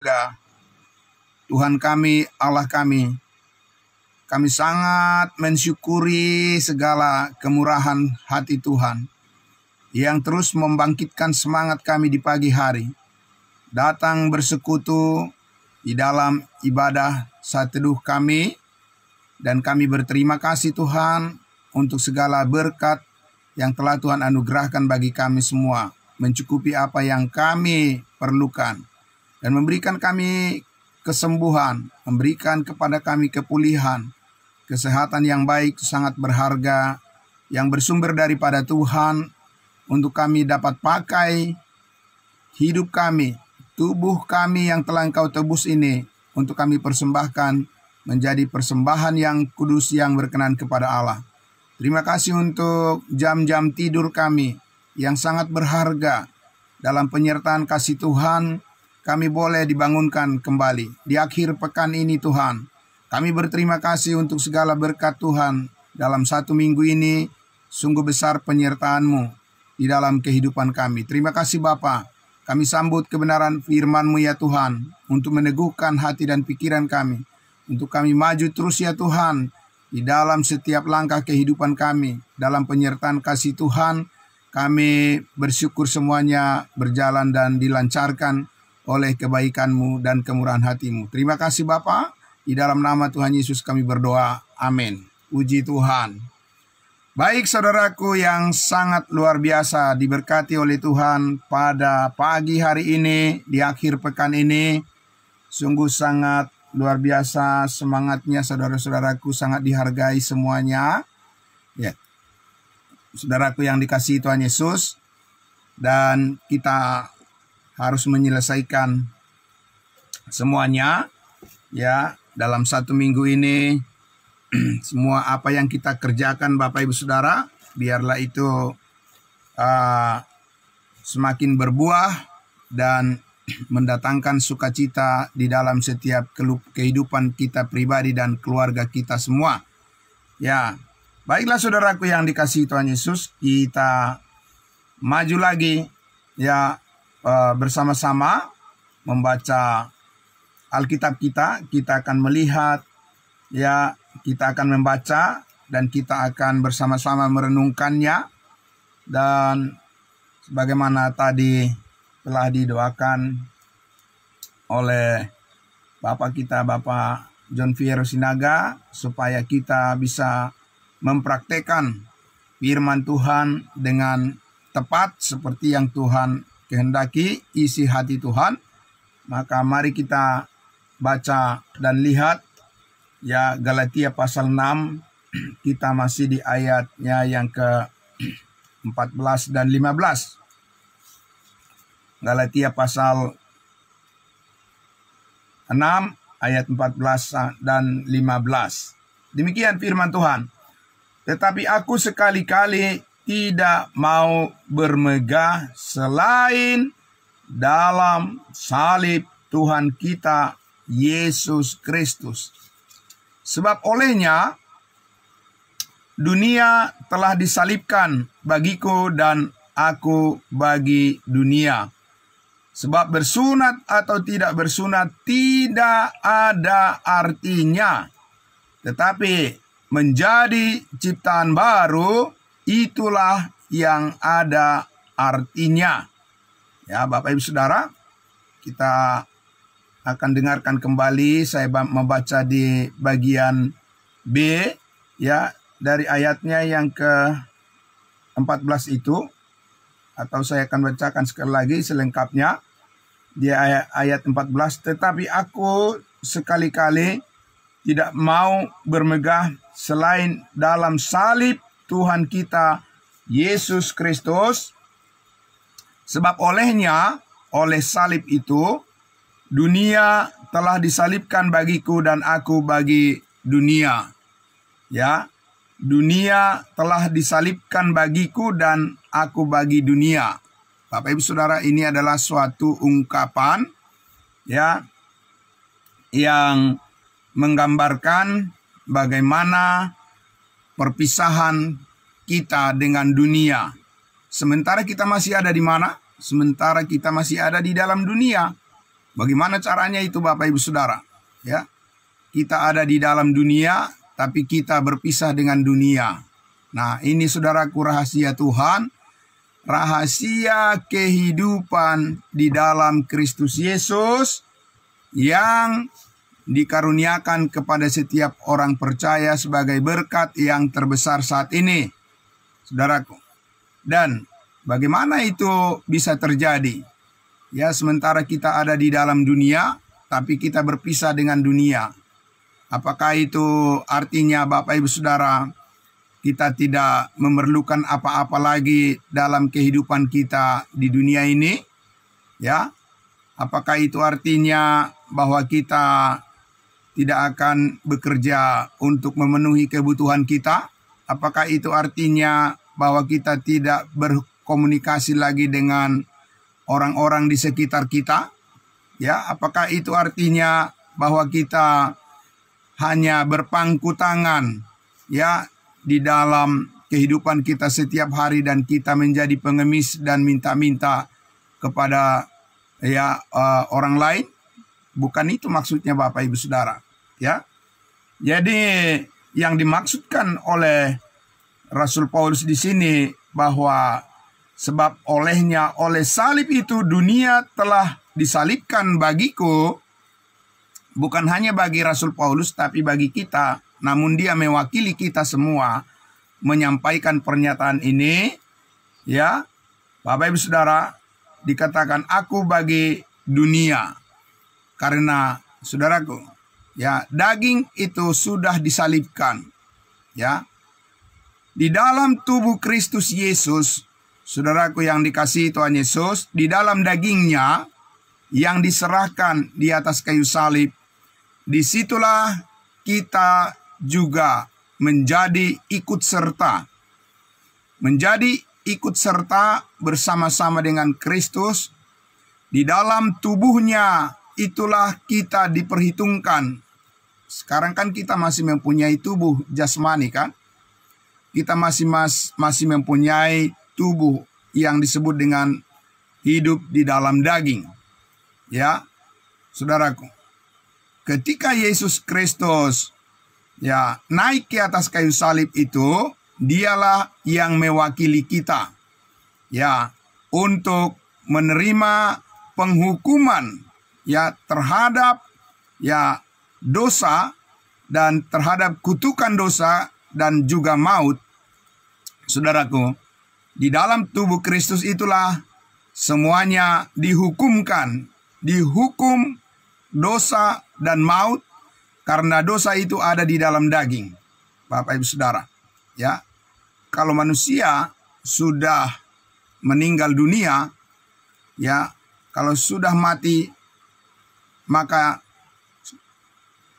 surga. Tuhan kami, Allah kami sangat mensyukuri segala kemurahan hati Tuhan yang terus membangkitkan semangat kami di pagi hari, datang bersekutu di dalam ibadah saat teduh kami, dan kami berterima kasih Tuhan untuk segala berkat yang telah Tuhan anugerahkan bagi kami semua, mencukupi apa yang kami perlukan, dan memberikan kami kesembuhan, memberikan kepada kami kepulihan, kesehatan yang baik, sangat berharga, yang bersumber daripada Tuhan, untuk kami dapat pakai hidup kami, tubuh kami yang telah Engkau tebus ini, untuk kami persembahkan menjadi persembahan yang kudus yang berkenan kepada Allah. Terima kasih untuk jam-jam tidur kami yang sangat berharga. Dalam penyertaan kasih Tuhan, kami boleh dibangunkan kembali di akhir pekan ini Tuhan. Kami berterima kasih untuk segala berkat Tuhan dalam satu minggu ini. Sungguh besar penyertaan-Mu di dalam kehidupan kami. Terima kasih Bapa. Kami sambut kebenaran firman-Mu ya Tuhan, untuk meneguhkan hati dan pikiran kami, untuk kami maju terus ya Tuhan di dalam setiap langkah kehidupan kami. Dalam penyertaan kasih Tuhan, kami bersyukur semuanya berjalan dan dilancarkan oleh kebaikan-Mu dan kemurahan hati-Mu. Terima kasih Bapa. Di dalam nama Tuhan Yesus kami berdoa. Amin. Puji Tuhan. Baik saudaraku yang sangat luar biasa, diberkati oleh Tuhan pada pagi hari ini, di akhir pekan ini. Sungguh sangat luar biasa semangatnya saudara-saudaraku, sangat dihargai semuanya. Ya, saudaraku yang dikasihi Tuhan Yesus, dan kita harus menyelesaikan semuanya ya dalam satu minggu ini. Semua apa yang kita kerjakan Bapak Ibu Saudara, biarlah itu semakin berbuah dan mendatangkan sukacita di dalam setiap kehidupan kita pribadi dan keluarga kita semua. Ya, baiklah saudaraku yang dikasihi Tuhan Yesus, kita maju lagi ya bersama-sama membaca Alkitab kita. Kita akan melihat ya, kita akan membaca dan kita akan bersama-sama merenungkannya. Dan sebagaimana tadi telah didoakan oleh Bapak kita, Bapak John Fiero Sinaga, supaya kita bisa mempraktekkan firman Tuhan dengan tepat seperti yang Tuhan kehendaki, isi hati Tuhan. Maka mari kita baca dan lihat ya, Galatia pasal 6, kita masih di ayatnya yang ke-14 dan 15. Galatia pasal 6 ayat 14 dan 15. Demikian firman Tuhan. Tetapi aku sekali-kali tidak mau bermegah selain dalam salib Tuhan kita Yesus Kristus. Sebab olehnya dunia telah disalibkan bagiku dan aku bagi dunia. Sebab bersunat atau tidak bersunat tidak ada artinya, tetapi menjadi ciptaan baru itulah yang ada artinya. Ya Bapak Ibu Saudara, kita akan dengarkan kembali. Saya membaca di bagian B ya, dari ayatnya yang ke-14 itu, atau saya akan bacakan sekali lagi selengkapnya di ayat 14. Tetapi aku sekali-kali tidak mau bermegah selain dalam salib Tuhan kita Yesus Kristus, sebab olehnya, oleh salib itu, dunia telah disalibkan bagiku dan aku bagi dunia. Ya, dunia telah disalibkan bagiku dan aku bagi dunia. Bapak Ibu Saudara, ini adalah suatu ungkapan ya yang menggambarkan bagaimana perpisahan kita dengan dunia. Sementara kita masih ada di mana? Sementara kita masih ada di dalam dunia. Bagaimana caranya itu Bapak Ibu Saudara? Ya, kita ada di dalam dunia, tapi kita berpisah dengan dunia. Nah, ini saudaraku rahasia Tuhan, rahasia kehidupan di dalam Kristus Yesus yang dikaruniakan kepada setiap orang percaya sebagai berkat yang terbesar saat ini, saudaraku. Dan bagaimana itu bisa terjadi? Ya, sementara kita ada di dalam dunia, tapi kita berpisah dengan dunia. Apakah itu artinya Bapak Ibu Saudara, kita tidak memerlukan apa-apa lagi dalam kehidupan kita di dunia ini? Ya, apakah itu artinya bahwa kita tidak akan bekerja untuk memenuhi kebutuhan kita? Apakah itu artinya bahwa kita tidak berkomunikasi lagi dengan orang-orang di sekitar kita? Ya, apakah itu artinya bahwa kita hanya berpangku tangan ya di dalam kehidupan kita setiap hari dan kita menjadi pengemis dan minta-minta kepada orang lain? Bukan itu maksudnya Bapak Ibu Saudara, ya. Jadi yang dimaksudkan oleh Rasul Paulus di sini bahwa sebab oleh salib itu dunia telah disalibkan bagiku, bukan hanya bagi Rasul Paulus tapi bagi kita. Namun dia mewakili kita semua menyampaikan pernyataan ini, ya. Bapak Ibu Saudara, dikatakan aku bagi dunia. Karena saudaraku, ya, daging itu sudah disalibkan, ya. Di dalam tubuh Kristus Yesus, saudaraku yang dikasihi Tuhan Yesus, di dalam dagingnya yang diserahkan di atas kayu salib, disitulah kita juga menjadi ikut serta. Menjadi ikut serta bersama-sama dengan Kristus. Di dalam tubuhnya itulah kita diperhitungkan. Sekarang kan kita masih mempunyai tubuh jasmani kan? Kita masih mempunyai tubuh yang disebut dengan hidup di dalam daging. Ya, saudaraku, ketika Yesus Kristus ya naik ke atas kayu salib itu, dialah yang mewakili kita ya untuk menerima penghukuman ya terhadap ya dosa dan terhadap kutukan dosa dan juga maut. Saudaraku, di dalam tubuh Kristus itulah semuanya dihukumkan, dihukum dosa dan maut, karena dosa itu ada di dalam daging. Bapak Ibu Saudara, ya, kalau manusia sudah meninggal dunia, ya, kalau sudah mati, maka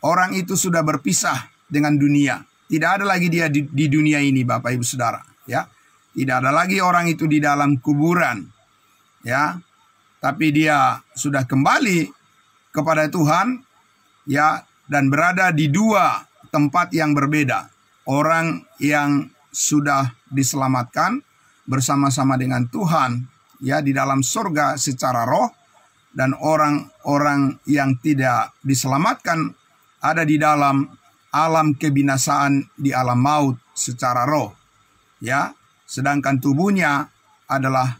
orang itu sudah berpisah dengan dunia. Tidak ada lagi dia di dunia ini, Bapak Ibu Saudara, ya. Tidak ada lagi orang itu di dalam kuburan, ya. Tapi dia sudah kembali kepada Tuhan, ya, dan berada di dua tempat yang berbeda. Orang yang sudah diselamatkan bersama-sama dengan Tuhan, ya, di dalam surga secara roh, dan orang-orang yang tidak diselamatkan ada di dalam alam kebinasaan, di alam maut secara roh, ya. Sedangkan tubuhnya adalah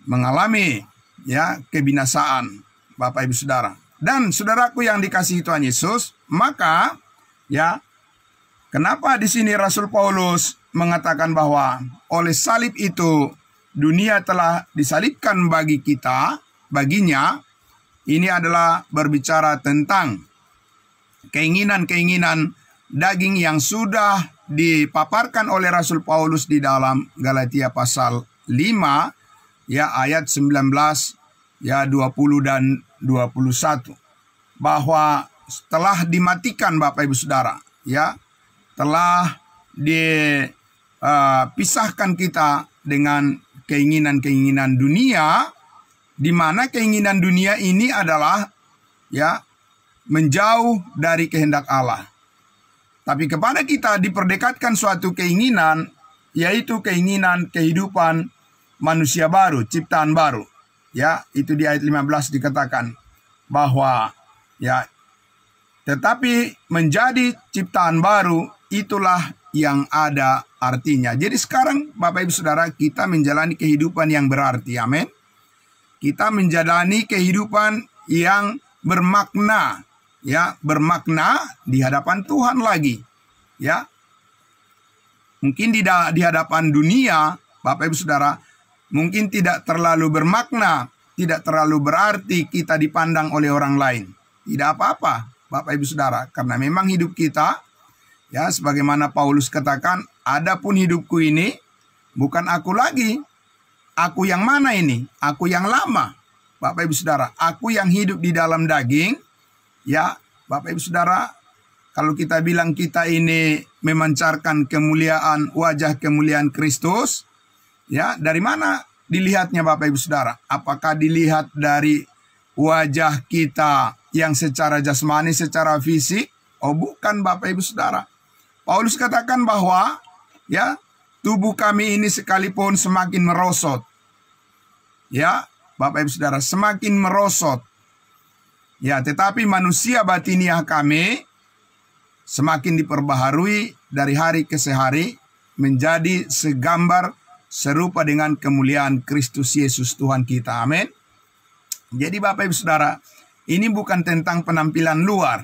mengalami ya kebinasaan, Bapak Ibu Saudara. Dan saudaraku yang dikasihi Tuhan Yesus, maka ya kenapa di sini Rasul Paulus mengatakan bahwa oleh salib itu dunia telah disalibkan bagi kita, baginya, ini adalah berbicara tentang keinginan-keinginan daging yang sudah dipaparkan oleh Rasul Paulus di dalam Galatia pasal 5 ya ayat 19 ya 20 dan 21, bahwa telah dimatikan Bapak Ibu Saudara, ya, telah dipisahkan kita dengan keinginan-keinginan dunia, di mana keinginan dunia ini adalah ya menjauh dari kehendak Allah. Tapi kepada kita diperdekatkan suatu keinginan, yaitu keinginan kehidupan manusia baru, ciptaan baru. Ya, itu di ayat 15 dikatakan bahwa ya, tetapi menjadi ciptaan baru itulah yang ada artinya. Jadi sekarang Bapak Ibu Saudara, kita menjalani kehidupan yang berarti. Amin. Kita menjalani kehidupan yang bermakna, ya, bermakna di hadapan Tuhan lagi. Ya. Mungkin di hadapan dunia, Bapak Ibu Saudara, mungkin tidak terlalu bermakna, tidak terlalu berarti kita dipandang oleh orang lain. Tidak apa-apa, Bapak Ibu Saudara, karena memang hidup kita, ya, sebagaimana Paulus katakan, adapun hidupku ini bukan aku lagi. Aku yang mana ini? Aku yang lama. Bapak Ibu Saudara, aku yang hidup di dalam daging. Ya, Bapak Ibu Saudara, kalau kita bilang kita ini memancarkan kemuliaan, wajah kemuliaan Kristus, ya, dari mana dilihatnya Bapak Ibu Saudara? Apakah dilihat dari wajah kita yang secara jasmani, secara fisik? Oh, bukan Bapak Ibu Saudara. Paulus katakan bahwa ya, tubuh kami ini sekalipun semakin merosot. Ya, Bapak Ibu Saudara, semakin merosot. Ya, tetapi manusia batiniah kami semakin diperbaharui dari hari ke hari menjadi segambar serupa dengan kemuliaan Kristus Yesus Tuhan kita. Amin. Jadi Bapak Ibu Saudara, ini bukan tentang penampilan luar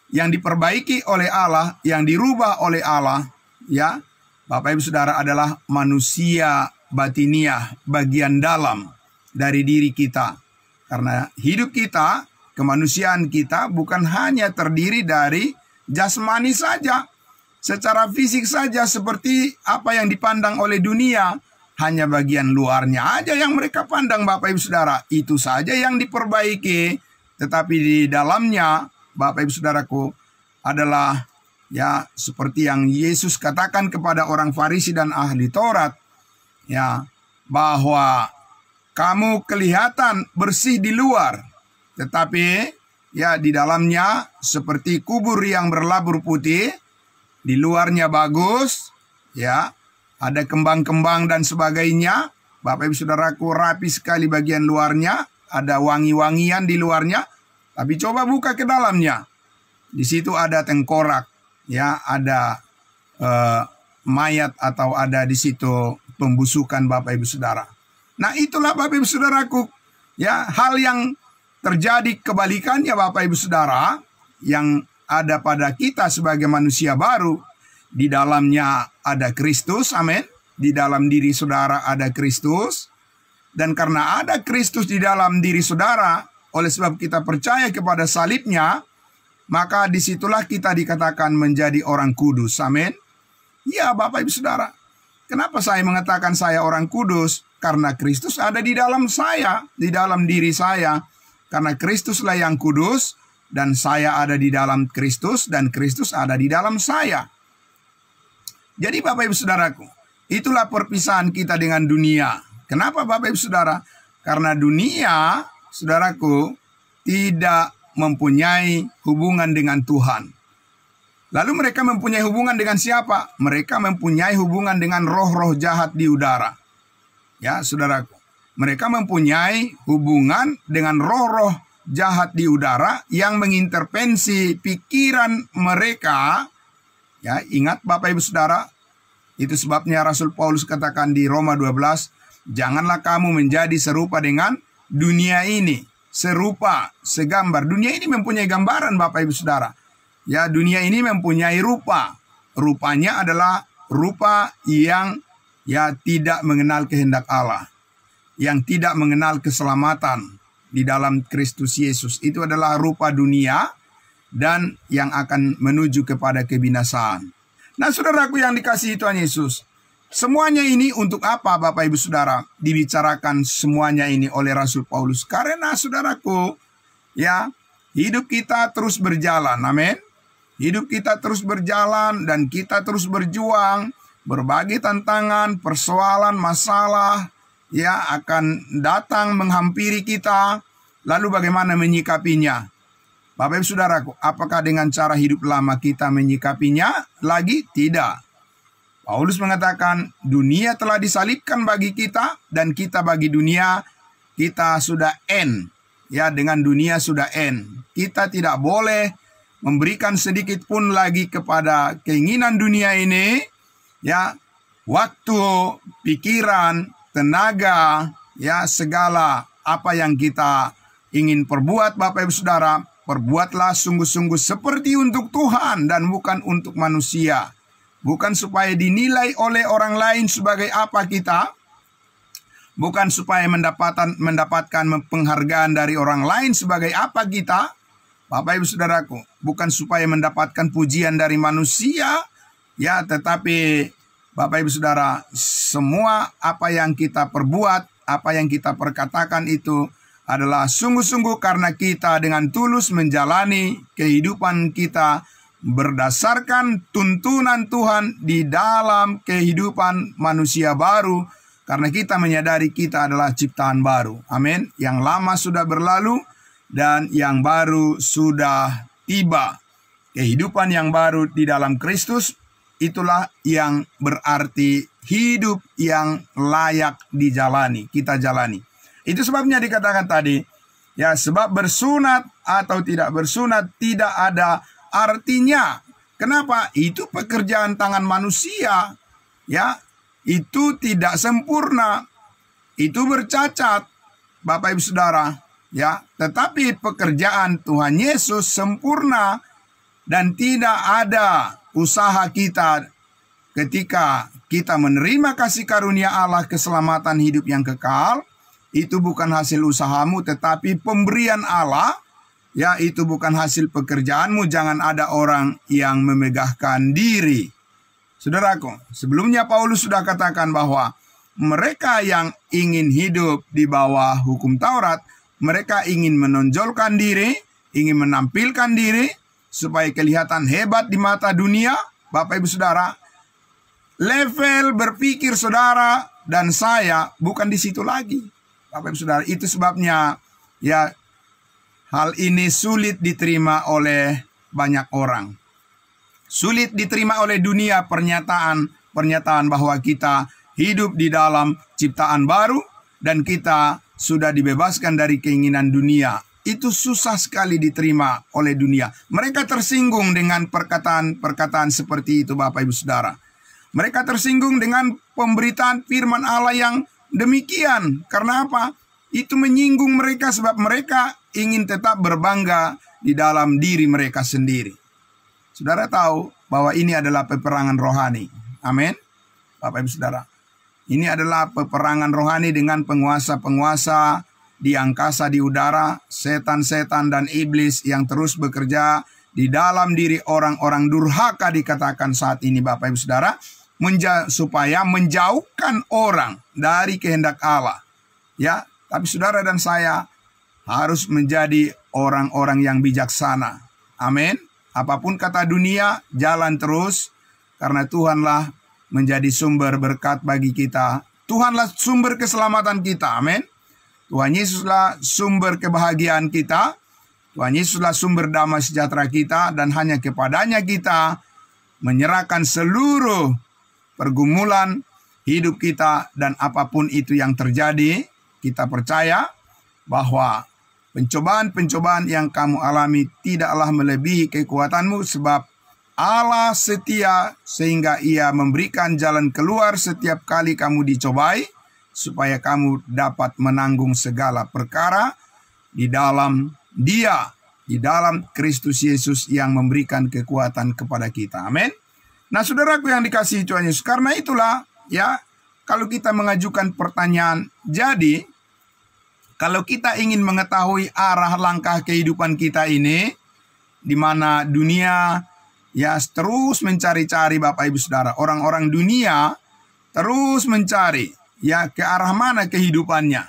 yang diperbaiki oleh Allah, yang dirubah oleh Allah. Ya, Bapak Ibu Saudara, adalah manusia batiniah, bagian dalam dari diri kita. Karena hidup kita, kemanusiaan kita bukan hanya terdiri dari jasmani saja, secara fisik saja seperti apa yang dipandang oleh dunia. Hanya bagian luarnya aja yang mereka pandang, Bapak Ibu Saudara. Itu saja yang diperbaiki. Tetapi di dalamnya, Bapak Ibu Saudaraku, adalah ya seperti yang Yesus katakan kepada orang Farisi dan ahli Taurat, ya, bahwa kamu kelihatan bersih di luar, tetapi ya di dalamnya seperti kubur yang berlabur putih. Di luarnya bagus, ya, ada kembang-kembang dan sebagainya. Bapak Ibu Saudaraku, rapi sekali bagian luarnya, ada wangi-wangian di luarnya. Tapi coba buka ke dalamnya. Di situ ada tengkorak, ya, ada mayat atau ada di situ pembusukan Bapak Ibu Saudara. Nah, itulah Bapak Ibu Saudaraku, ya, hal yang terjadi kebalikannya Bapak Ibu Saudara, yang ada pada kita sebagai manusia baru. Di dalamnya ada Kristus, amin. Di dalam diri saudara ada Kristus. Dan karena ada Kristus di dalam diri saudara, oleh sebab kita percaya kepada salibnya, maka disitulah kita dikatakan menjadi orang kudus, amin. Ya Bapak Ibu Saudara, kenapa saya mengatakan saya orang kudus? Karena Kristus ada di dalam saya, di dalam diri saya. Karena Kristuslah yang kudus, dan saya ada di dalam Kristus, dan Kristus ada di dalam saya. Jadi Bapak Ibu Saudaraku, itulah perpisahan kita dengan dunia. Kenapa Bapak Ibu Saudara? Karena dunia, saudaraku, tidak mempunyai hubungan dengan Tuhan. Lalu mereka mempunyai hubungan dengan siapa? Mereka mempunyai hubungan dengan roh-roh jahat di udara. Ya, saudaraku. Mereka mempunyai hubungan dengan roh-roh jahat di udara yang mengintervensi pikiran mereka. Ya, ingat Bapak Ibu Saudara, itu sebabnya Rasul Paulus katakan di Roma 12, janganlah kamu menjadi serupa dengan dunia ini. Serupa, segambar. Dunia ini mempunyai gambaran Bapak Ibu Saudara. Ya, dunia ini mempunyai rupa. Rupanya adalah rupa yang ya tidak mengenal kehendak Allah. Yang tidak mengenal keselamatan di dalam Kristus Yesus. Itu adalah rupa dunia dan yang akan menuju kepada kebinasaan. Nah, saudaraku yang dikasihi Tuhan Yesus, semuanya ini untuk apa Bapak Ibu Saudara dibicarakan semuanya ini oleh Rasul Paulus? Karena saudaraku, ya, hidup kita terus berjalan, amin. Hidup kita terus berjalan dan kita terus berjuang. Berbagai tantangan, persoalan, masalah, ya, akan datang menghampiri kita. Lalu bagaimana menyikapinya? Bapak Ibu Saudaraku, apakah dengan cara hidup lama kita menyikapinya? Lagi tidak. Paulus mengatakan dunia telah disalibkan bagi kita dan kita bagi dunia. kita sudah end, ya, dengan dunia sudah end. Kita tidak boleh memberikan sedikit pun lagi kepada keinginan dunia ini, ya, waktu, pikiran, tenaga, ya, segala apa yang kita ingin perbuat, Bapak Ibu Saudara, perbuatlah sungguh-sungguh seperti untuk Tuhan dan bukan untuk manusia. Bukan supaya dinilai oleh orang lain sebagai apa kita, bukan supaya mendapatkan penghargaan dari orang lain sebagai apa kita, Bapak Ibu Saudaraku, bukan supaya mendapatkan pujian dari manusia, ya, tetapi Bapak Ibu Saudara, semua apa yang kita perbuat, apa yang kita perkatakan itu adalah sungguh-sungguh karena kita dengan tulus menjalani kehidupan kita berdasarkan tuntunan Tuhan di dalam kehidupan manusia baru, karena kita menyadari kita adalah ciptaan baru. Amin. Yang lama sudah berlalu dan yang baru sudah tiba. Kehidupan yang baru di dalam Kristus, itulah yang berarti hidup yang layak dijalani, kita jalani. Itu sebabnya dikatakan tadi, ya, sebab bersunat atau tidak bersunat tidak ada artinya. Kenapa? Itu pekerjaan tangan manusia, ya. Itu tidak sempurna, itu bercacat, Bapak Ibu Saudara, ya. Tetapi pekerjaan Tuhan Yesus sempurna dan tidak ada usaha kita ketika kita menerima kasih karunia Allah keselamatan hidup yang kekal. Itu bukan hasil usahamu tetapi pemberian Allah, ya, itu bukan hasil pekerjaanmu. Jangan ada orang yang memegahkan diri. Saudaraku, sebelumnya Paulus sudah katakan bahwa mereka yang ingin hidup di bawah hukum Taurat, mereka ingin menonjolkan diri, ingin menampilkan diri supaya kelihatan hebat di mata dunia. Bapak Ibu Saudara, level berpikir saudara dan saya bukan di situ lagi. Bapak Ibu Saudara, itu sebabnya, ya, hal ini sulit diterima oleh banyak orang. Sulit diterima oleh dunia pernyataan bahwa kita hidup di dalam ciptaan baru dan kita sudah dibebaskan dari keinginan dunia. Itu susah sekali diterima oleh dunia. Mereka tersinggung dengan perkataan-perkataan seperti itu, Bapak Ibu Saudara. Mereka tersinggung dengan pemberitaan firman Allah yang demikian. Karena apa? Itu menyinggung mereka sebab mereka ingin tetap berbangga di dalam diri mereka sendiri. Saudara tahu bahwa ini adalah peperangan rohani. Amin. Bapak Ibu Saudara, ini adalah peperangan rohani dengan penguasa-penguasa di angkasa, di udara, setan-setan dan iblis yang terus bekerja di dalam diri orang-orang durhaka dikatakan saat ini, Bapak Ibu Saudara, supaya menjauhkan orang dari kehendak Allah. Ya, tapi saudara dan saya harus menjadi orang-orang yang bijaksana. Amin. Apapun kata dunia, jalan terus, karena Tuhanlah menjadi sumber berkat bagi kita. Tuhanlah sumber keselamatan kita. Amin. Tuhan Yesuslah sumber kebahagiaan kita. Tuhan Yesuslah sumber damai sejahtera kita. Dan hanya kepadanya kita menyerahkan seluruh pergumulan hidup kita. Dan apapun itu yang terjadi, kita percaya bahwa pencobaan-pencobaan yang kamu alami tidaklah melebihi kekuatanmu, sebab Allah setia sehingga Ia memberikan jalan keluar setiap kali kamu dicobai, supaya kamu dapat menanggung segala perkara di dalam Dia, di dalam Kristus Yesus yang memberikan kekuatan kepada kita. Amin. Nah, saudaraku yang dikasihi Tuhan Yesus, karena itulah, ya, kalau kita mengajukan pertanyaan, jadi kalau kita ingin mengetahui arah langkah kehidupan kita ini, di mana dunia, ya, terus mencari-cari, Bapak Ibu Saudara, orang-orang dunia terus mencari, ya, ke arah mana kehidupannya,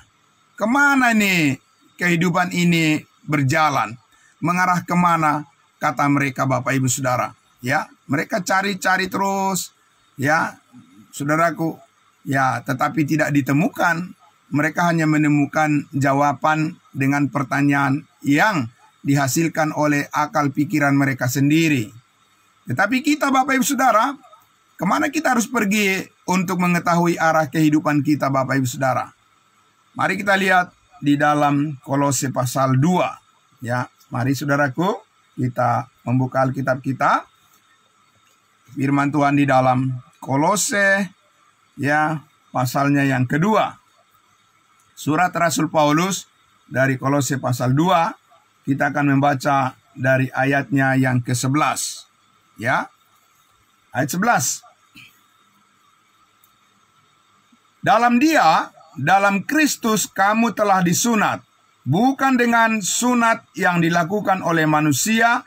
kemana nih kehidupan ini berjalan, mengarah kemana, kata mereka, Bapak Ibu Saudara, ya, mereka cari-cari terus, ya, saudaraku, ya, tetapi tidak ditemukan. Mereka hanya menemukan jawaban dengan pertanyaan yang dihasilkan oleh akal pikiran mereka sendiri. Tetapi kita, Bapak Ibu Saudara, kemana kita harus pergi untuk mengetahui arah kehidupan kita, Bapak Ibu Saudara? Mari kita lihat di dalam Kolose pasal 2. Ya, mari saudaraku, kita membuka Alkitab kita. Firman Tuhan di dalam Kolose, ya, pasalnya yang kedua. Surat Rasul Paulus dari Kolose pasal 2, kita akan membaca dari ayatnya yang ke-11. Ya, ayat 11. Dalam Kristus kamu telah disunat, bukan dengan sunat yang dilakukan oleh manusia,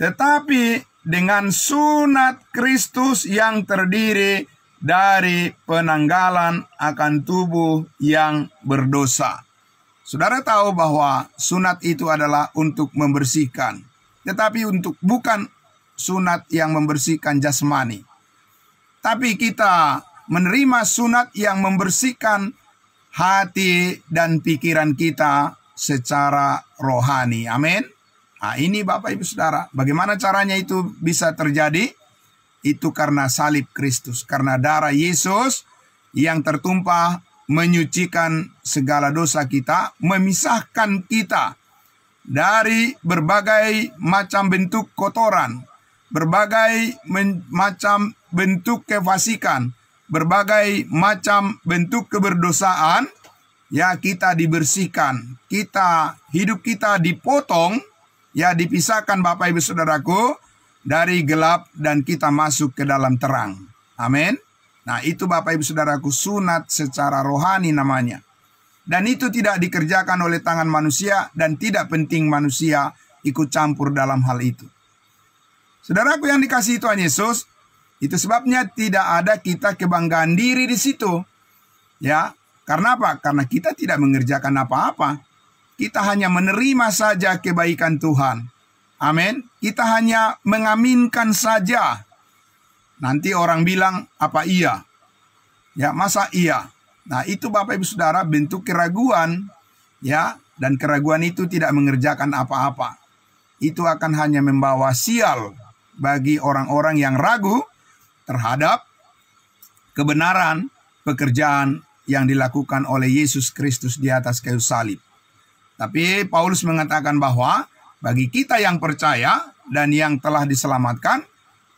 tetapi dengan sunat Kristus yang terdiri dari penanggalan akan tubuh yang berdosa. Saudara tahu bahwa sunat itu adalah untuk membersihkan, tetapi bukan sunat yang membersihkan jasmani. Tapi kita menerima sunat yang membersihkan hati dan pikiran kita secara rohani. Amin. Nah, ini Bapak Ibu Saudara, bagaimana caranya itu bisa terjadi? Itu karena salib Kristus, karena darah Yesus yang tertumpah menyucikan segala dosa kita, memisahkan kita dari berbagai macam bentuk kotoran, berbagai macam bentuk kefasikan, berbagai macam bentuk keberdosaan. Ya, kita dibersihkan, hidup kita dipotong, ya, dipisahkan Bapak Ibu Saudaraku dari gelap dan kita masuk ke dalam terang. Amin. Nah, itu Bapak Ibu Saudaraku sunat secara rohani namanya. Dan itu tidak dikerjakan oleh tangan manusia dan tidak penting manusia ikut campur dalam hal itu. Saudaraku yang dikasihi Tuhan Yesus, itu sebabnya tidak ada kita kebanggaan diri di situ. Ya, karena apa? Karena kita tidak mengerjakan apa-apa. Kita hanya menerima saja kebaikan Tuhan. Amin. Kita hanya mengaminkan saja. Nanti orang bilang, apa iya? Ya, masa iya? Nah, itu Bapak Ibu Saudara bentuk keraguan. Ya, dan keraguan itu tidak mengerjakan apa-apa. Itu akan hanya membawa sial bagi orang-orang yang ragu terhadap kebenaran pekerjaan yang dilakukan oleh Yesus Kristus di atas kayu salib. Tapi Paulus mengatakan bahwa bagi kita yang percaya dan yang telah diselamatkan,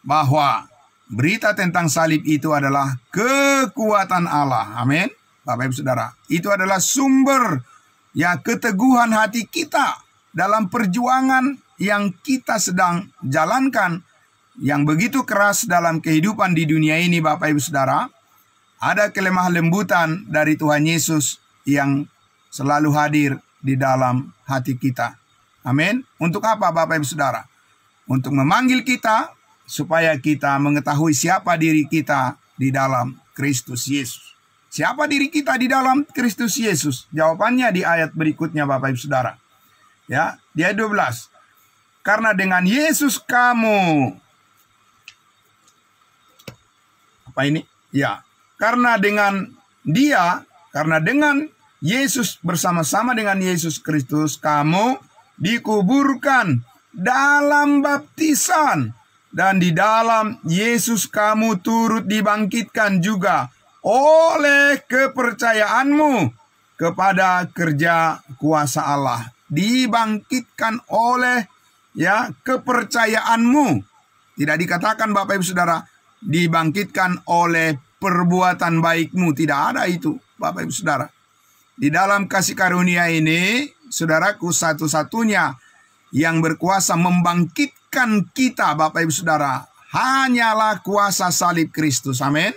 bahwa berita tentang salib itu adalah kekuatan Allah. Amin. Bapak Ibu Saudara, itu adalah sumber ya keteguhan hati kita dalam perjuangan yang kita sedang jalankan, yang begitu keras dalam kehidupan di dunia ini. Bapak Ibu Saudara, ada kelemah lembutan dari Tuhan Yesus yang selalu hadir di dalam hati kita. Amin. Untuk apa Bapak Ibu Saudara? Untuk memanggil kita supaya kita mengetahui siapa diri kita di dalam Kristus Yesus. Siapa diri kita di dalam Kristus Yesus? Jawabannya di ayat berikutnya Bapak Ibu Saudara. Ya, di ayat 12. Karena dengan Yesus kamu, apa ini? Ya, karena dengan Yesus, bersama-sama dengan Yesus Kristus, kamu dikuburkan dalam baptisan, dan di dalam Yesus kamu turut dibangkitkan juga oleh kepercayaanmu kepada kerja kuasa Allah. Dibangkitkan oleh kepercayaanmu. Tidak dikatakan Bapak Ibu Saudara dibangkitkan oleh perbuatan baikmu. Tidak ada itu Bapak Ibu Saudara. Di dalam kasih karunia ini, saudaraku, satu-satunya yang berkuasa membangkitkan kita Bapak Ibu Saudara hanyalah kuasa salib Kristus. Amin.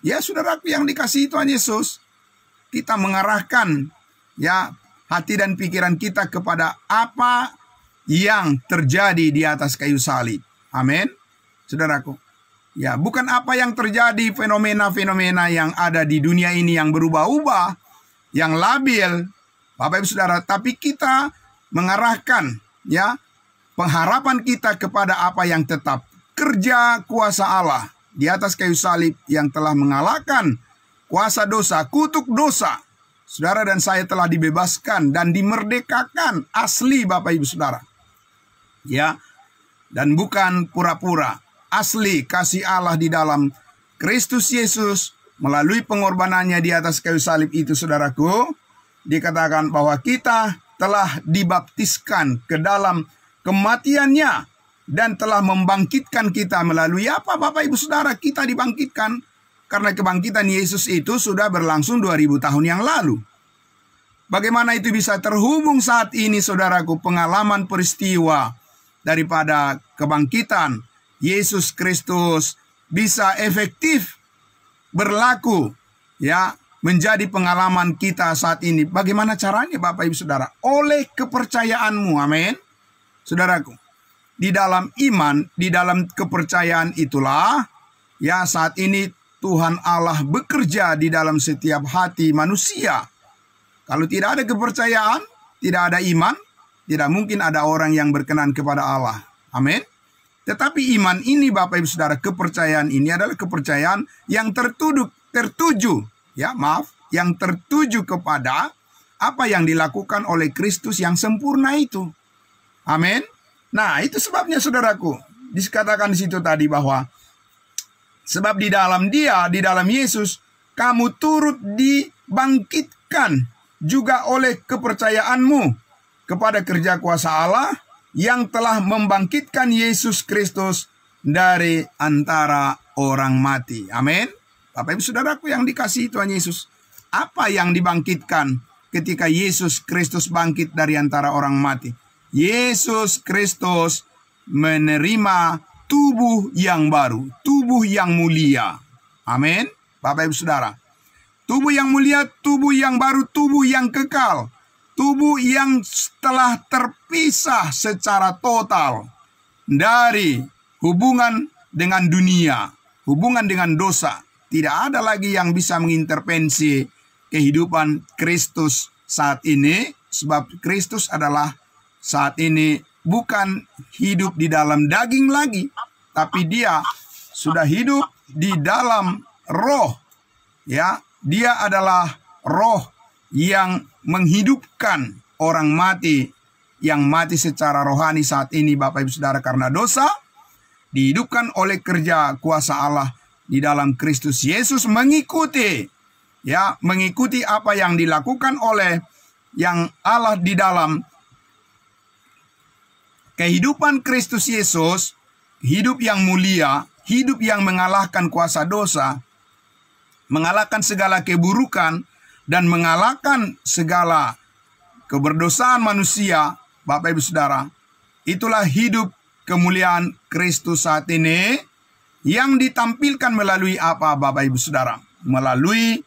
Ya, saudaraku yang dikasihi Tuhan Yesus, kita mengarahkan hati dan pikiran kita kepada apa yang terjadi di atas kayu salib. Amin. Saudaraku, ya, bukan apa yang terjadi, fenomena-fenomena yang ada di dunia ini yang berubah-ubah, yang labil, Bapak Ibu Saudara, tapi kita mengarahkan pengharapan kita kepada apa yang tetap, kerja kuasa Allah di atas kayu salib yang telah mengalahkan kuasa dosa, kutuk dosa. Saudara dan saya telah dibebaskan dan dimerdekakan asli Bapak Ibu Saudara. Ya, dan bukan pura-pura. Asli kasih Allah di dalam Kristus Yesus melalui pengorbanannya di atas kayu salib itu, saudaraku, dikatakan bahwa kita telah dibaptiskan ke dalam kematiannya dan telah membangkitkan kita melalui apa, Bapak Ibu Saudara? Kita dibangkitkan karena kebangkitan Yesus itu sudah berlangsung 2000 tahun yang lalu. Bagaimana itu bisa terhubung saat ini, saudaraku, pengalaman peristiwa daripada kebangkitan Yesus Kristus bisa efektif berlaku, ya, menjadi pengalaman kita saat ini. Bagaimana caranya, Bapak Ibu Saudara? Oleh kepercayaanmu, amin. Saudaraku, di dalam iman, di dalam kepercayaan itulah, ya, saat ini Tuhan Allah bekerja di dalam setiap hati manusia. Kalau tidak ada kepercayaan, tidak ada iman, tidak mungkin ada orang yang berkenan kepada Allah. Amin. Tetapi iman ini, Bapak Ibu Saudara, kepercayaan ini adalah kepercayaan yang tertuju, ya, maaf, yang tertuju kepada apa yang dilakukan oleh Kristus yang sempurna itu. Amin. Nah, itu sebabnya, saudaraku, dikatakan di situ tadi bahwa sebab di dalam Dia, di dalam Yesus, kamu turut dibangkitkan juga oleh kepercayaanmu kepada kerja kuasa Allah yang telah membangkitkan Yesus Kristus dari antara orang mati. Amin. Bapak Ibu Saudaraku yang dikasihi Tuhan Yesus, apa yang dibangkitkan ketika Yesus Kristus bangkit dari antara orang mati? Yesus Kristus menerima tubuh yang baru, tubuh yang mulia. Amin. Bapak Ibu Saudara, tubuh yang mulia, tubuh yang baru, tubuh yang kekal. Tubuh yang telah terpisah secara total dari hubungan dengan dunia, hubungan dengan dosa. Tidak ada lagi yang bisa mengintervensi kehidupan Kristus saat ini. Sebab Kristus adalah saat ini bukan hidup di dalam daging lagi, tapi Dia sudah hidup di dalam roh. Ya, Dia adalah roh yang menghidupkan orang mati, yang mati secara rohani saat ini, Bapak Ibu Saudara, karena dosa, dihidupkan oleh kerja kuasa Allah di dalam Kristus Yesus, mengikuti apa yang dilakukan oleh yang Allah di dalam kehidupan Kristus Yesus, hidup yang mulia, hidup yang mengalahkan kuasa dosa, mengalahkan segala keburukan, dan mengalahkan segala keberdosaan manusia. Bapak Ibu Saudara, itulah hidup kemuliaan Kristus saat ini yang ditampilkan melalui apa, Bapak Ibu Saudara? Melalui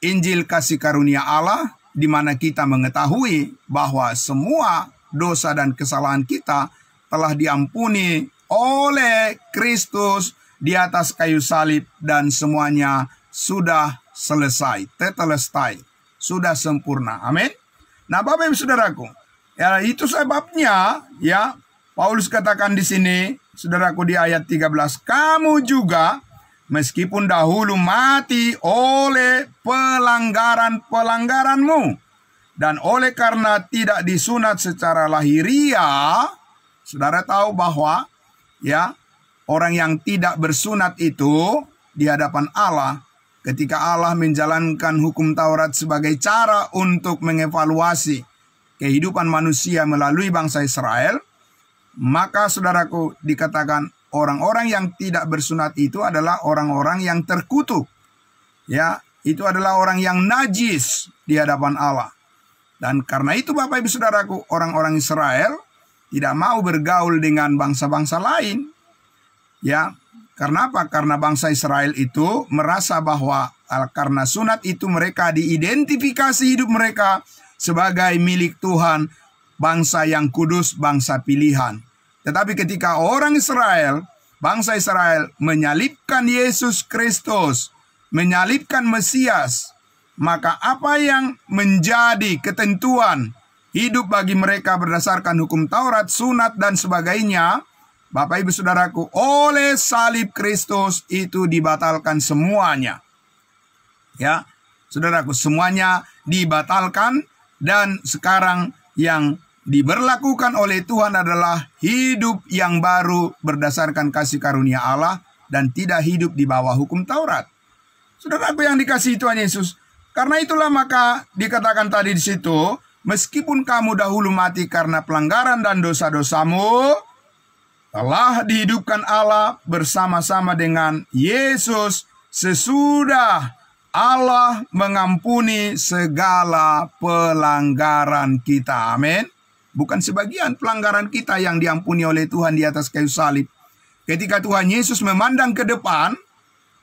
Injil kasih karunia Allah, di mana kita mengetahui bahwa semua dosa dan kesalahan kita telah diampuni oleh Kristus di atas kayu salib, dan semuanya sudah selesai, tetelestai, sudah sempurna. Amin. Nah, Bapak Ibu Saudaraku, ya, itu sebabnya, ya, Paulus katakan di sini, saudaraku, di ayat 13, kamu juga meskipun dahulu mati oleh pelanggaran-pelanggaranmu dan oleh karena tidak disunat secara lahiriah. Saudara tahu bahwa, ya, orang yang tidak bersunat itu di hadapan Allah, ketika Allah menjalankan hukum Taurat sebagai cara untuk mengevaluasi kehidupan manusia melalui bangsa Israel, maka, saudaraku, dikatakan orang-orang yang tidak bersunat itu adalah orang-orang yang terkutuk. Ya, itu adalah orang yang najis di hadapan Allah. Dan karena itu, Bapak Ibu Saudaraku, orang-orang Israel tidak mau bergaul dengan bangsa-bangsa lain. Ya, karena apa? Karena bangsa Israel itu merasa bahwa karena sunat itu mereka diidentifikasi hidup mereka sebagai milik Tuhan, bangsa yang kudus, bangsa pilihan. Tetapi ketika orang Israel, bangsa Israel menyalibkan Yesus Kristus, menyalibkan Mesias, maka apa yang menjadi ketentuan hidup bagi mereka berdasarkan hukum Taurat, sunat, dan sebagainya, Bapak Ibu Saudaraku, oleh salib Kristus itu dibatalkan semuanya. Ya, saudaraku, semuanya dibatalkan, dan sekarang yang diberlakukan oleh Tuhan adalah hidup yang baru berdasarkan kasih karunia Allah dan tidak hidup di bawah hukum Taurat. Saudaraku yang dikasihi Tuhan Yesus, Karena itulah maka dikatakan tadi di situ, meskipun kamu dahulu mati karena pelanggaran dan dosa-dosamu, telah dihidupkan Allah bersama-sama dengan Yesus sesudah Allah mengampuni segala pelanggaran kita. Amin. Bukan sebagian pelanggaran kita yang diampuni oleh Tuhan di atas kayu salib. Ketika Tuhan Yesus memandang ke depan,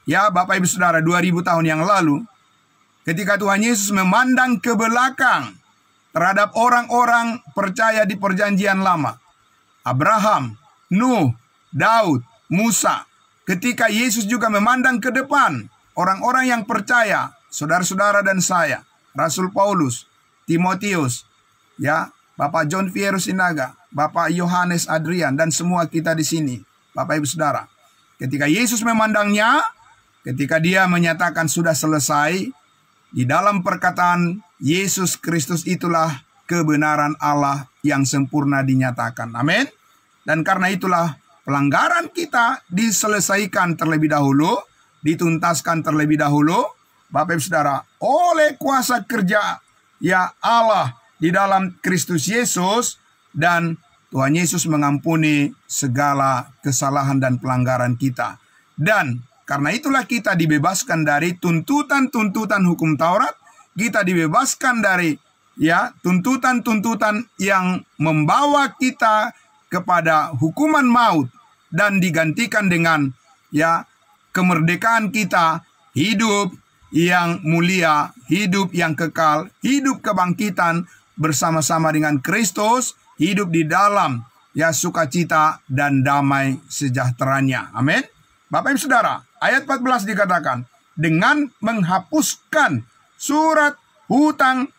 ya Bapak Ibu Saudara, 2000 tahun yang lalu, ketika Tuhan Yesus memandang ke belakang terhadap orang-orang percaya di perjanjian lama, Abraham, Nuh, Daud, Musa, ketika Yesus juga memandang ke depan orang-orang yang percaya, saudara-saudara dan saya, Rasul Paulus, Timotius, ya, Bapak John Fierro Sinaga, Bapak Yohanes Adrian, dan semua kita di sini, Bapak Ibu Saudara. Ketika Yesus memandangnya, ketika dia menyatakan sudah selesai, di dalam perkataan Yesus Kristus itulah kebenaran Allah yang sempurna dinyatakan. Amin. Dan karena itulah pelanggaran kita diselesaikan terlebih dahulu, dituntaskan terlebih dahulu, Bapak Ibu Saudara, oleh kuasa kerja ya Allah di dalam Kristus Yesus, dan Tuhan Yesus mengampuni segala kesalahan dan pelanggaran kita. Dan karena itulah kita dibebaskan dari tuntutan-tuntutan hukum Taurat, kita dibebaskan dari ya tuntutan-tuntutan yang membawa kita kepada hukuman maut, dan digantikan dengan ya kemerdekaan kita, hidup yang mulia, hidup yang kekal, hidup kebangkitan bersama-sama dengan Kristus, hidup di dalam ya sukacita dan damai sejahteranya. Amin. Bapak Ibu Saudara, ayat 14 dikatakan, dengan menghapuskan surat hutang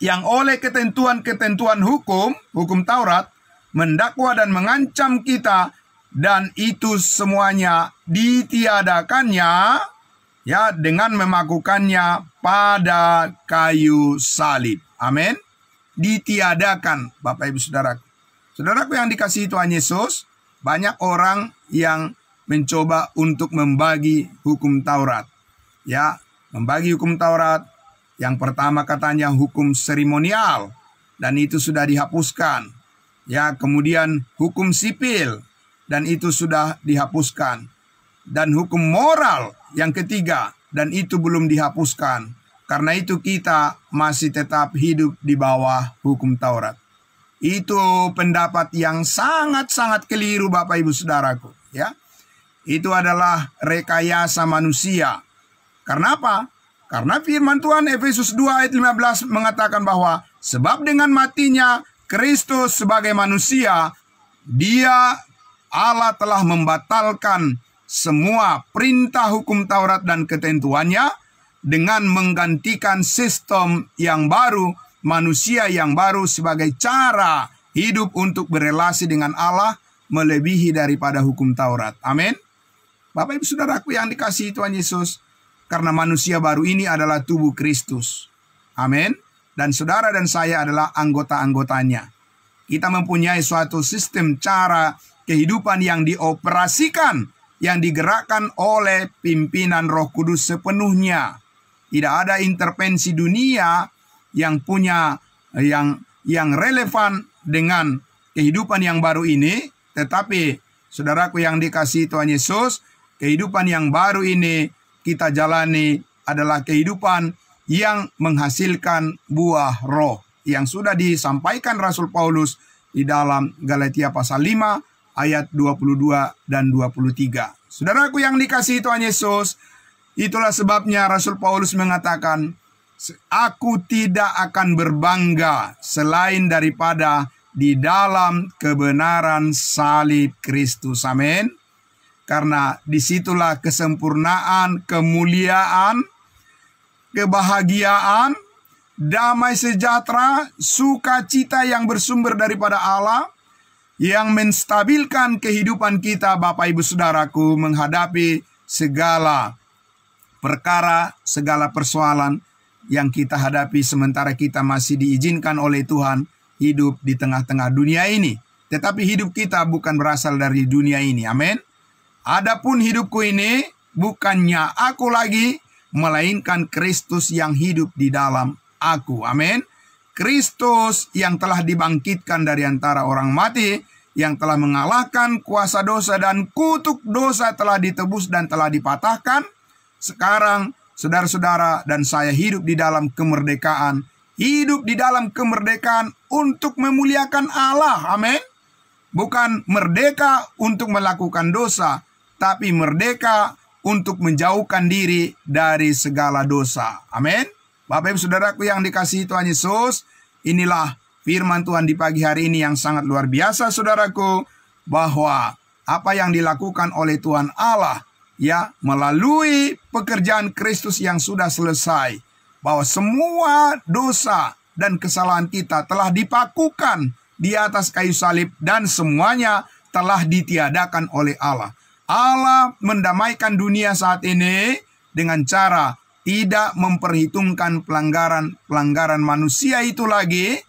yang oleh ketentuan-ketentuan hukum Taurat mendakwa dan mengancam kita, dan itu semuanya ditiadakannya ya dengan memakukannya pada kayu salib. Amin. Ditiadakan, Bapak Ibu Saudaraku. Saudaraku yang dikasihi Tuhan Yesus, banyak orang yang mencoba untuk membagi hukum Taurat. Ya, membagi hukum Taurat. Yang pertama katanya hukum seremonial, dan itu sudah dihapuskan. Ya, kemudian hukum sipil, dan itu sudah dihapuskan. Dan hukum moral yang ketiga, dan itu belum dihapuskan. Karena itu kita masih tetap hidup di bawah hukum Taurat. Itu pendapat yang sangat-sangat keliru, Bapak Ibu Saudaraku. Ya, itu adalah rekayasa manusia. Karena apa? Karena firman Tuhan Efesus 2 ayat 15 mengatakan bahwa sebab dengan matinya Kristus sebagai manusia, dia Allah telah membatalkan semua perintah hukum Taurat dan ketentuannya dengan menggantikan sistem yang baru, manusia yang baru sebagai cara hidup untuk berelasi dengan Allah melebihi daripada hukum Taurat. Amin. Bapak Ibu Saudaraku yang dikasihi Tuhan Yesus, karena manusia baru ini adalah tubuh Kristus. Amin. Dan saudara dan saya adalah anggota-anggotanya. Kita mempunyai suatu sistem cara kehidupan yang dioperasikan, yang digerakkan oleh pimpinan Roh Kudus sepenuhnya. Tidak ada intervensi dunia yang punya yang relevan dengan kehidupan yang baru ini. Tetapi saudaraku yang dikasihi Tuhan Yesus, kehidupan yang baru ini kita jalani adalah kehidupan yang menghasilkan buah roh, yang sudah disampaikan Rasul Paulus di dalam Galatia pasal 5 ayat 22 dan 23. Saudaraku yang dikasihi Tuhan Yesus, itulah sebabnya Rasul Paulus mengatakan, aku tidak akan berbangga selain daripada di dalam kebenaran salib Kristus. Amin. Karena disitulah kesempurnaan, kemuliaan, kebahagiaan, damai sejahtera, sukacita yang bersumber daripada Allah, yang menstabilkan kehidupan kita, Bapak Ibu Saudaraku, menghadapi segala perkara, segala persoalan yang kita hadapi sementara kita masih diizinkan oleh Tuhan hidup di tengah-tengah dunia ini. Tetapi hidup kita bukan berasal dari dunia ini. Amin. Adapun hidupku ini bukannya aku lagi, melainkan Kristus yang hidup di dalam aku. Amin. Kristus yang telah dibangkitkan dari antara orang mati, yang telah mengalahkan kuasa dosa dan kutuk dosa, telah ditebus dan telah dipatahkan. Sekarang saudara-saudara dan saya hidup di dalam kemerdekaan. Hidup di dalam kemerdekaan untuk memuliakan Allah. Amin. Bukan merdeka untuk melakukan dosa, tapi merdeka untuk menjauhkan diri dari segala dosa. Amin. Bapak Ibu Saudaraku yang dikasihi Tuhan Yesus, inilah firman Tuhan di pagi hari ini yang sangat luar biasa, saudaraku, bahwa apa yang dilakukan oleh Tuhan Allah, ya, melalui pekerjaan Kristus yang sudah selesai, bahwa semua dosa dan kesalahan kita telah dipakukan di atas kayu salib dan semuanya telah ditiadakan oleh Allah. Allah mendamaikan dunia saat ini dengan cara tidak memperhitungkan pelanggaran manusia itu lagi,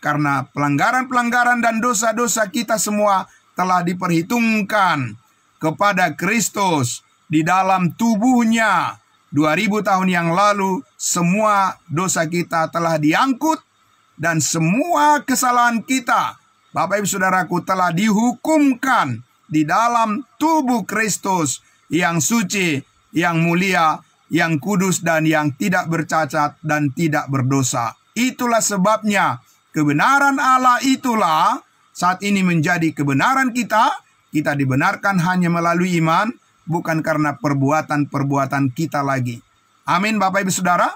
karena pelanggaran dan dosa-dosa kita semua telah diperhitungkan kepada Kristus di dalam tubuhnya. 2000 tahun yang lalu semua dosa kita telah diangkut dan semua kesalahan kita, Bapak Ibu Saudaraku, telah dihukumkan di dalam tubuh Kristus yang suci, yang mulia, yang kudus, dan yang tidak bercacat dan tidak berdosa. Itulah sebabnya kebenaran Allah itulah saat ini menjadi kebenaran kita. Kita dibenarkan hanya melalui iman, bukan karena perbuatan-perbuatan kita lagi. Amin, Bapak Ibu Saudara.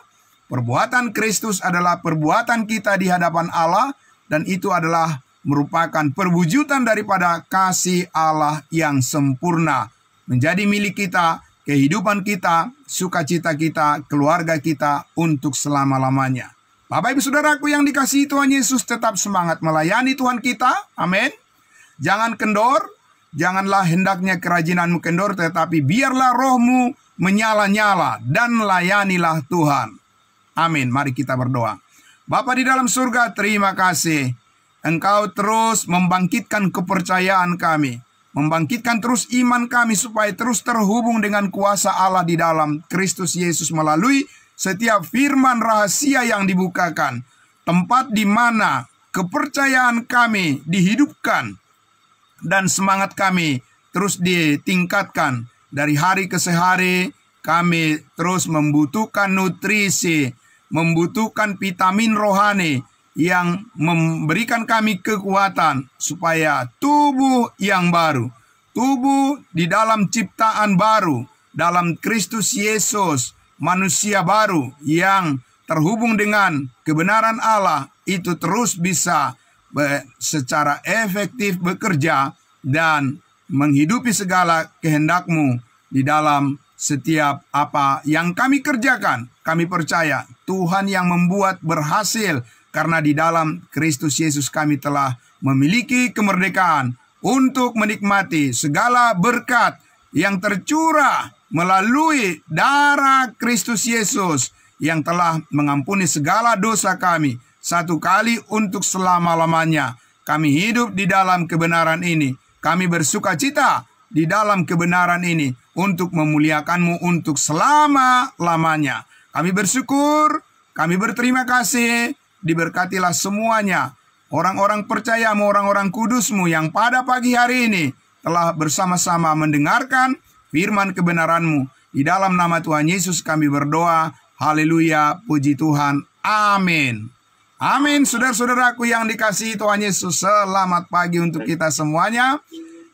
Perbuatan Kristus adalah perbuatan kita di hadapan Allah, dan itu adalah merupakan perwujudan daripada kasih Allah yang sempurna. Menjadi milik kita, kehidupan kita, sukacita kita, keluarga kita untuk selama-lamanya. Bapak Ibu Saudaraku yang dikasihi Tuhan Yesus, tetap semangat melayani Tuhan kita. Amin. Jangan kendor, janganlah hendaknya kerajinanmu kendor, tetapi biarlah rohmu menyala-nyala dan layanilah Tuhan. Amin. Mari kita berdoa. Bapa di dalam surga, terima kasih. Engkau terus membangkitkan kepercayaan kami, membangkitkan terus iman kami supaya terus terhubung dengan kuasa Allah di dalam Kristus Yesus melalui setiap firman rahasia yang dibukakan. Tempat di mana kepercayaan kami dihidupkan dan semangat kami terus ditingkatkan. Dari hari ke hari kami terus membutuhkan nutrisi, membutuhkan vitamin rohani yang memberikan kami kekuatan supaya tubuh yang baru, tubuh di dalam ciptaan baru, dalam Kristus Yesus, manusia baru yang terhubung dengan kebenaran Allah, itu terus bisa secara efektif bekerja dan menghidupi segala kehendak-Mu di dalam setiap apa yang kami kerjakan. Kami percaya Tuhan yang membuat berhasil, karena di dalam Kristus Yesus kami telah memiliki kemerdekaan untuk menikmati segala berkat yang tercurah melalui darah Kristus Yesus yang telah mengampuni segala dosa kami satu kali untuk selama-lamanya. Kami hidup di dalam kebenaran ini. Kami bersukacita di dalam kebenaran ini untuk memuliakan-Mu untuk selama-lamanya. Kami bersyukur, kami berterima kasih. Diberkatilah semuanya orang-orang percaya-Mu, orang-orang kudus-Mu yang pada pagi hari ini telah bersama-sama mendengarkan firman kebenaran-Mu. Di dalam nama Tuhan Yesus kami berdoa. Haleluya, puji Tuhan. Amin. Amin. Saudara-saudaraku yang dikasihi Tuhan Yesus, selamat pagi untuk kita semuanya.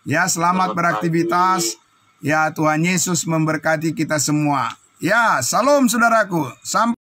Ya, selamat beraktivitas. Ya, Tuhan Yesus memberkati kita semua. Ya, salam saudaraku. Sampai